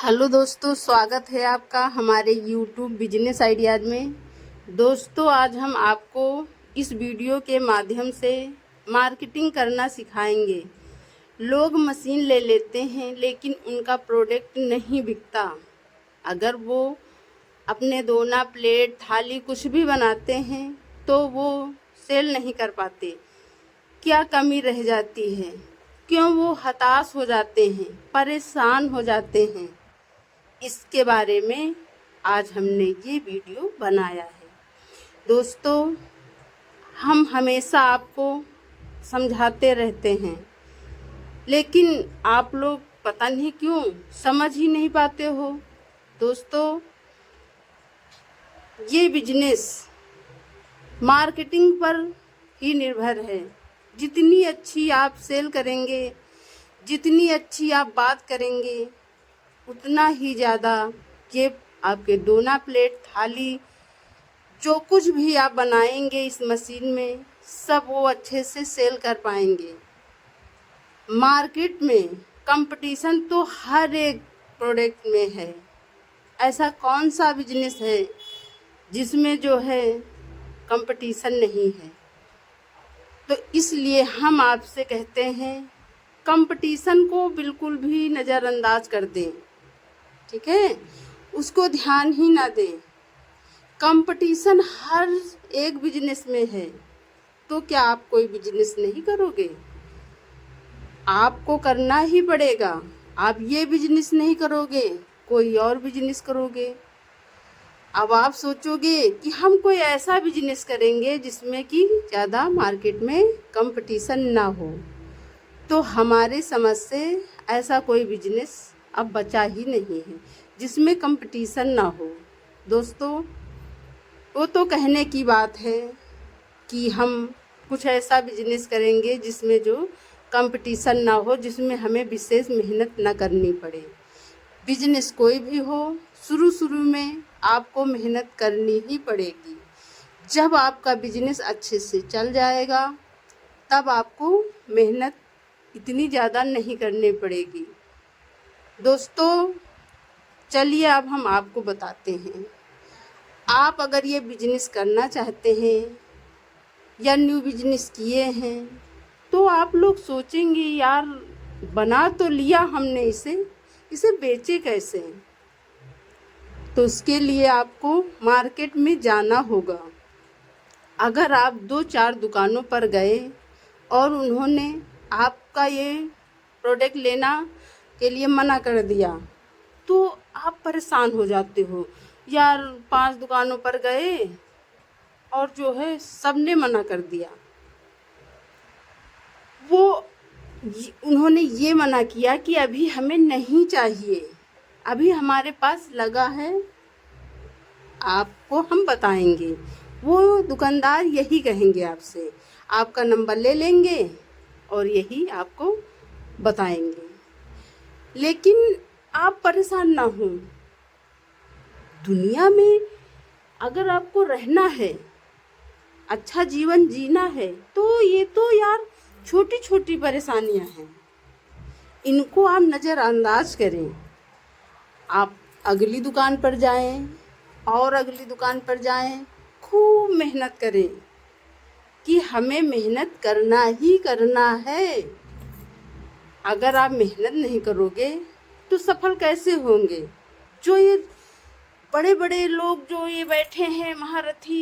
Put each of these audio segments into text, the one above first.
Hello दोस्तों, स्वागत है आपका हमारे यूट्यूब बिजनेस आइडियाज़ में। दोस्तों, आज हम आपको इस वीडियो के माध्यम से मार्केटिंग करना सिखाएंगे। लोग मशीन ले लेते हैं लेकिन उनका प्रोडक्ट नहीं बिकता। अगर वो अपने दोना, प्लेट, थाली कुछ भी बनाते हैं तो वो सेल नहीं कर पाते। क्या कमी रह जाती है? क्यों वो हताश हो जाते हैं, परेशान हो जाते हैं? इसके बारे में आज हमने ये वीडियो बनाया है। दोस्तों, हम हमेशा आपको समझाते रहते हैं लेकिन आप लोग पता नहीं क्यों समझ ही नहीं पाते हो। दोस्तों, ये बिजनेस मार्केटिंग पर ही निर्भर है। जितनी अच्छी आप सेल करेंगे, जितनी अच्छी आप बात करेंगे, उतना ही ज़्यादा ये आपके दोना, प्लेट, थाली, जो कुछ भी आप बनाएंगे इस मशीन में, सब वो अच्छे से सेल कर पाएंगे। मार्केट में कंपटीशन तो हर एक प्रोडक्ट में है। ऐसा कौन सा बिजनेस है जिसमें जो है कंपटीशन नहीं है? तो इसलिए हम आपसे कहते हैं, कंपटीशन को बिल्कुल भी नज़रअंदाज कर दें। ठीक है, उसको ध्यान ही ना दें। कंपटीशन हर एक बिजनेस में है, तो क्या आप कोई बिजनेस नहीं करोगे? आपको करना ही पड़ेगा। आप ये बिजनेस नहीं करोगे, कोई और बिजनेस करोगे। अब आप सोचोगे कि हम कोई ऐसा बिजनेस करेंगे जिसमें कि ज़्यादा मार्केट में कंपटीशन ना हो। तो हमारे समझ से ऐसा कोई बिजनेस अब बचा ही नहीं है जिसमें कंपटीशन ना हो। दोस्तों, वो तो कहने की बात है कि हम कुछ ऐसा बिजनेस करेंगे जिसमें जो कंपटीशन ना हो, जिसमें हमें विशेष मेहनत ना करनी पड़े। बिजनेस कोई भी हो, शुरू में आपको मेहनत करनी ही पड़ेगी। जब आपका बिजनेस अच्छे से चल जाएगा तब आपको मेहनत इतनी ज़्यादा नहीं करनी पड़ेगी। दोस्तों, चलिए अब हम आपको बताते हैं। आप अगर ये बिजनेस करना चाहते हैं या न्यू बिजनेस किए हैं तो आप लोग सोचेंगे, यार बना तो लिया हमने, इसे बेचे कैसे? तो उसके लिए आपको मार्केट में जाना होगा। अगर आप 2-4 दुकानों पर गए और उन्होंने आपका ये प्रोडक्ट लेना के लिए मना कर दिया तो आप परेशान हो जाते हो। यार 5 दुकानों पर गए और जो है सबने मना कर दिया। उन्होंने ये मना किया कि अभी हमें नहीं चाहिए, अभी हमारे पास लगा है, आपको हम बताएंगे। वो दुकानदार यही कहेंगे आपसे, आपका नंबर ले लेंगे और यही आपको बताएंगे। लेकिन आप परेशान ना हो। दुनिया में अगर आपको रहना है, अच्छा जीवन जीना है, तो ये तो यार छोटी छोटी परेशानियां हैं, इनको आप नज़रअंदाज करें। आप अगली दुकान पर जाएं और अगली दुकान पर जाएं, खूब मेहनत करें कि हमें मेहनत करना ही करना है। अगर आप मेहनत नहीं करोगे तो सफल कैसे होंगे? जो ये बड़े बड़े लोग जो ये बैठे हैं महारथी,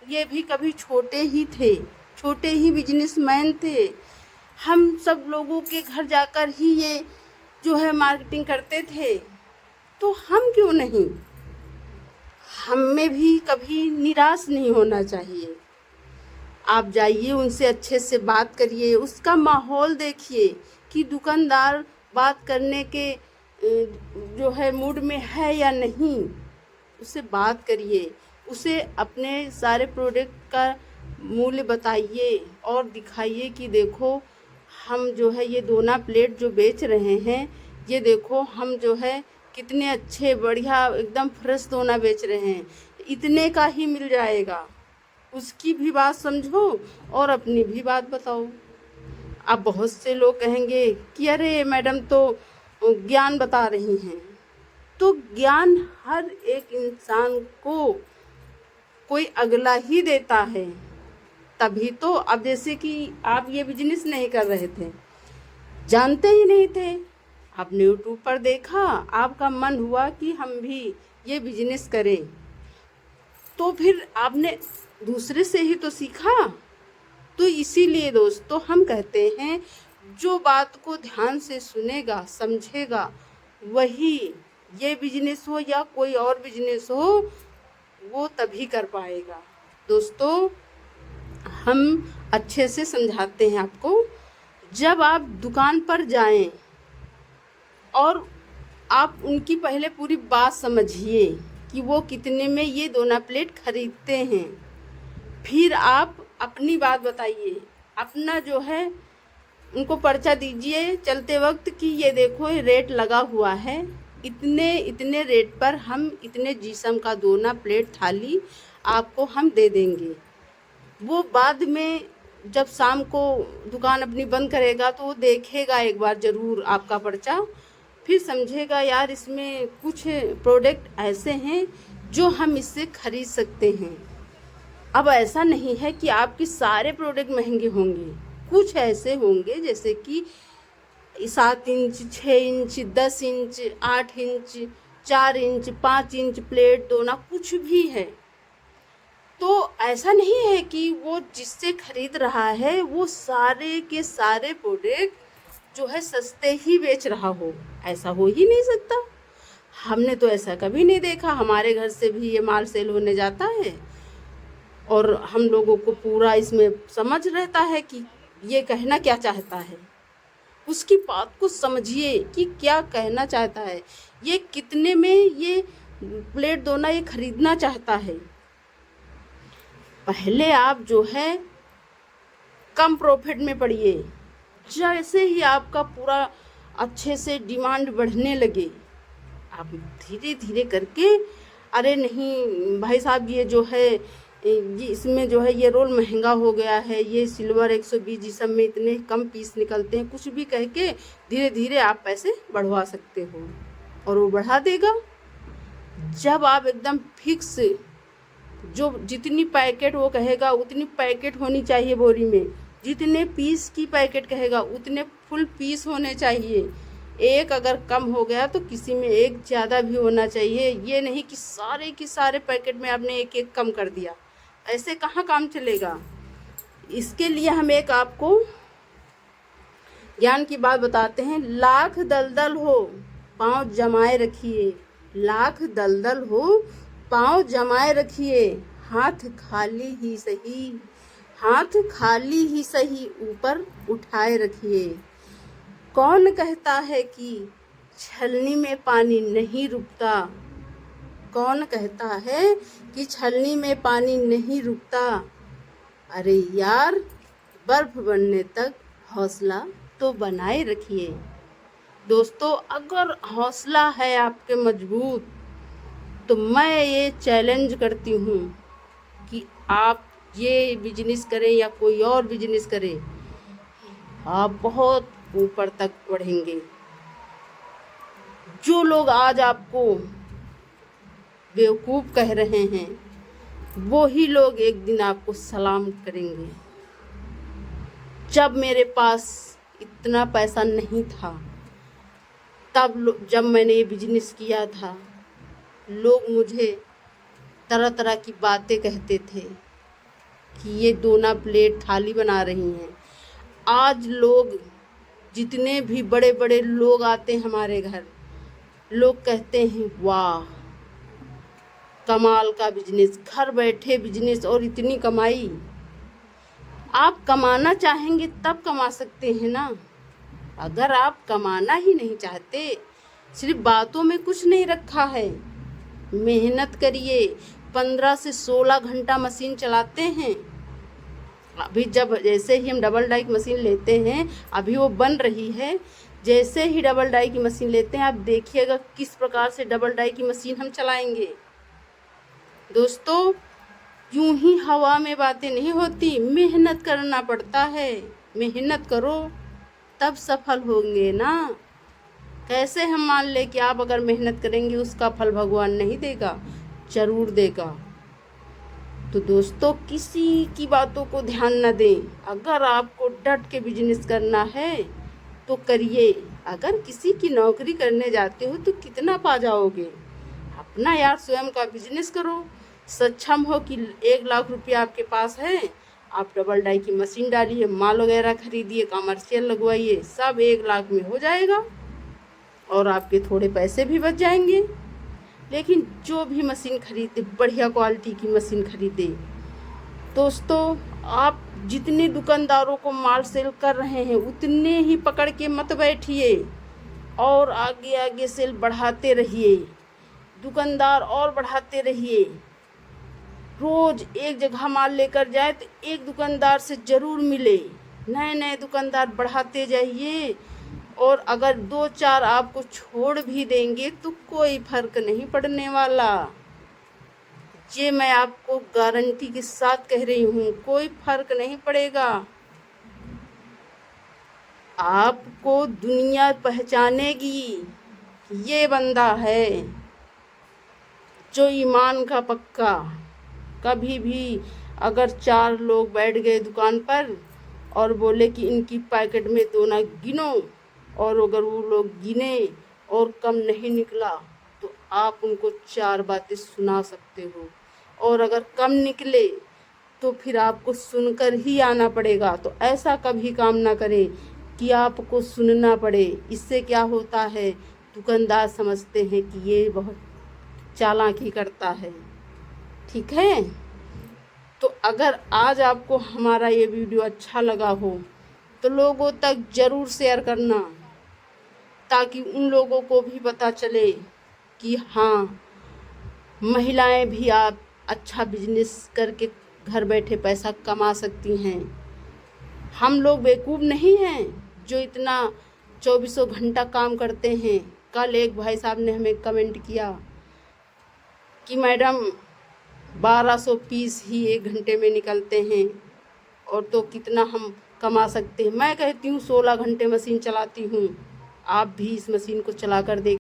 ये भी कभी छोटे ही थे, छोटे ही बिजनेसमैन थे। हम सब लोगों के घर जाकर ही ये जो है मार्केटिंग करते थे, तो हम क्यों नहीं? हमें भी कभी निराश नहीं होना चाहिए। आप जाइए, उनसे अच्छे से बात करिए, उसका माहौल देखिए कि दुकानदार बात करने के जो है मूड में है या नहीं। उससे बात करिए, उसे अपने सारे प्रोडक्ट का मूल्य बताइए और दिखाइए कि देखो हम जो है ये दोना, प्लेट जो बेच रहे हैं, ये देखो हम जो है कितने अच्छे बढ़िया एकदम फ्रेश दोना बेच रहे हैं, इतने का ही मिल जाएगा। उसकी भी बात समझो और अपनी भी बात बताओ। अब बहुत से लोग कहेंगे कि अरे मैडम तो ज्ञान बता रही हैं, तो ज्ञान हर एक इंसान को कोई अगला ही देता है। तभी तो अब जैसे कि आप ये बिजनेस नहीं कर रहे थे, जानते ही नहीं थे, आपने यूट्यूब पर देखा, आपका मन हुआ कि हम भी ये बिजनेस करें, तो फिर आपने दूसरे से ही तो सीखा। तो इसीलिए दोस्तों हम कहते हैं, जो बात को ध्यान से सुनेगा समझेगा वही, ये बिजनेस हो या कोई और बिजनेस हो, वो तभी कर पाएगा। दोस्तों हम अच्छे से समझाते हैं आपको। जब आप दुकान पर जाएं और आप उनकी पहले पूरी बात समझिए कि वो कितने में ये दोना प्लेट खरीदते हैं, फिर आप अपनी बात बताइए, अपना जो है उनको पर्चा दीजिए चलते वक्त कि ये देखो ये रेट लगा हुआ है, इतने इतने रेट पर हम इतने जीसम का दोना प्लेट थाली आपको हम दे देंगे। वो बाद में जब शाम को दुकान अपनी बंद करेगा तो वो देखेगा एक बार ज़रूर आपका पर्चा, फिर समझेगा यार इसमें कुछ प्रोडक्ट ऐसे हैं जो हम इससे खरीद सकते हैं। अब ऐसा नहीं है कि आपके सारे प्रोडक्ट महंगे होंगे, कुछ ऐसे होंगे जैसे कि 7 inch, 6 inch, 10 inch, 8 inch, 4 inch, 5 inch plate दोना कुछ भी है। तो ऐसा नहीं है कि वो जिससे खरीद रहा है वो सारे के सारे प्रोडक्ट जो है सस्ते ही बेच रहा हो, ऐसा हो ही नहीं सकता। हमने तो ऐसा कभी नहीं देखा। हमारे घर से भी ये माल सेल होने जाता है और हम लोगों को पूरा इसमें समझ रहता है कि ये कहना क्या चाहता है। उसकी बात को समझिए कि क्या कहना चाहता है, ये कितने में ये प्लेट दोना ये खरीदना चाहता है। पहले आप जो है कम प्रॉफिट में पड़िए, जैसे ही आपका पूरा अच्छे से डिमांड बढ़ने लगे, आप धीरे धीरे करके, अरे नहीं भाई साहब ये जो है ये इसमें जो है ये रोल महंगा हो गया है, ये सिल्वर 120 जिसम में इतने कम पीस निकलते हैं, कुछ भी कह के धीरे धीरे आप पैसे बढ़वा सकते हो और वो बढ़ा देगा। जब आप एकदम फिक्स जो जितनी पैकेट वो कहेगा उतनी पैकेट होनी चाहिए बोरी में, जितने पीस की पैकेट कहेगा उतने फुल पीस होने चाहिए। एक अगर कम हो गया तो किसी में एक ज़्यादा भी होना चाहिए, ये नहीं कि सारे के सारे पैकेट में आपने एक एक कम कर दिया, ऐसे कहाँ काम चलेगा। इसके लिए हम एक आपको ज्ञान की बात बताते हैं। लाख दलदल हो पाँव जमाए रखिए, लाख दलदल हो पाँव जमाए रखिए, हाथ खाली ही सही, हाथ खाली ही सही ऊपर उठाए रखिए। कौन कहता है कि छलनी में पानी नहीं रुकता, कौन कहता है कि छलनी में पानी नहीं रुकता। अरे यार बर्फ बनने तक हौसला तो बनाए रखिए। दोस्तों अगर हौसला है आपके मजबूत तो मैं ये चैलेंज करती हूँ कि आप ये बिजनेस करें या कोई और बिजनेस करें, आप बहुत ऊपर तक बढ़ेंगे। जो लोग आज आपको बेवकूफ़ कह रहे हैं वो ही लोग एक दिन आपको सलाम करेंगे। जब मेरे पास इतना पैसा नहीं था, तब जब मैंने ये बिजनेस किया था, लोग मुझे तरह तरह की बातें कहते थे कि ये दोना प्लेट थाली बना रही हैं। आज लोग जितने भी बड़े बड़े लोग आते हैं हमारे घर, लोग कहते हैं वाह कमाल का बिजनेस, घर बैठे बिजनेस और इतनी कमाई। आप कमाना चाहेंगे तब कमा सकते हैं ना। अगर आप कमाना ही नहीं चाहते, सिर्फ बातों में कुछ नहीं रखा है, मेहनत करिए। 15 से 16 घंटा मशीन चलाते हैं। अभी जब जैसे ही हम डबल डाई की मशीन लेते हैं, अभी वो बन रही है, जैसे ही डबल डाई की मशीन लेते हैं आप देखिएगा किस प्रकार से डबल डाई की मशीन हम चलाएंगे। दोस्तों यूं ही हवा में बातें नहीं होती, मेहनत करना पड़ता है। मेहनत करो तब सफल होंगे ना। कैसे हम मान ले कि आप अगर मेहनत करेंगे उसका फल भगवान नहीं देगा? जरूर देगा। तो दोस्तों, किसी की बातों को ध्यान न दें। अगर आपको डट के बिजनेस करना है तो करिए। अगर किसी की नौकरी करने जाते हो तो कितना पा जाओगे? अपना यार स्वयं का बिजनेस करो। सक्षम हो कि 1 लाख रुपया आपके पास है, आप डबल डाई की मशीन डालिए, माल वगैरह खरीदिए, कमर्शियल लगवाइए, सब 1 लाख में हो जाएगा और आपके थोड़े पैसे भी बच जाएंगे। लेकिन जो भी मशीन खरीदे, बढ़िया क्वालिटी की मशीन खरीदे। दोस्तों, आप जितने दुकानदारों को माल सेल कर रहे हैं उतने ही पकड़ के मत बैठिए और आगे आगे सेल बढ़ाते रहिए, दुकानदार और बढ़ाते रहिए। रोज एक जगह माल लेकर जाए तो एक दुकानदार से ज़रूर मिले, नए नए दुकानदार बढ़ाते जाइए। और अगर 2-4 आपको छोड़ भी देंगे तो कोई फर्क नहीं पड़ने वाला। ये मैं आपको गारंटी के साथ कह रही हूँ, कोई फर्क नहीं पड़ेगा। आपको दुनिया पहचानेगी, ये बंदा है जो ईमान का पक्का। कभी भी अगर 4 लोग बैठ गए दुकान पर और बोले कि इनकी पैकेट में 2 ना गिनो, और अगर वो लोग गिने और कम नहीं निकला तो आप उनको 4 बातें सुना सकते हो, और अगर कम निकले तो फिर आपको सुनकर ही आना पड़ेगा। तो ऐसा कभी काम ना करें कि आपको सुनना पड़े। इससे क्या होता है, दुकानदार समझते हैं कि ये बहुत चालाकी करता है। ठीक है, तो अगर आज आपको हमारा ये वीडियो अच्छा लगा हो तो लोगों तक ज़रूर शेयर करना, ताकि उन लोगों को भी पता चले कि हाँ, महिलाएं भी आप अच्छा बिजनेस करके घर बैठे पैसा कमा सकती हैं। हम लोग बेवकूफ़ नहीं हैं जो इतना 24 घंटा काम करते हैं। कल एक भाई साहब ने हमें कमेंट किया कि मैडम 1200 पीस ही 1 घंटे में निकलते हैं और तो कितना हम कमा सकते हैं। मैं कहती हूँ 16 घंटे मशीन चलाती हूँ, आप भी इस मशीन को चला कर देख।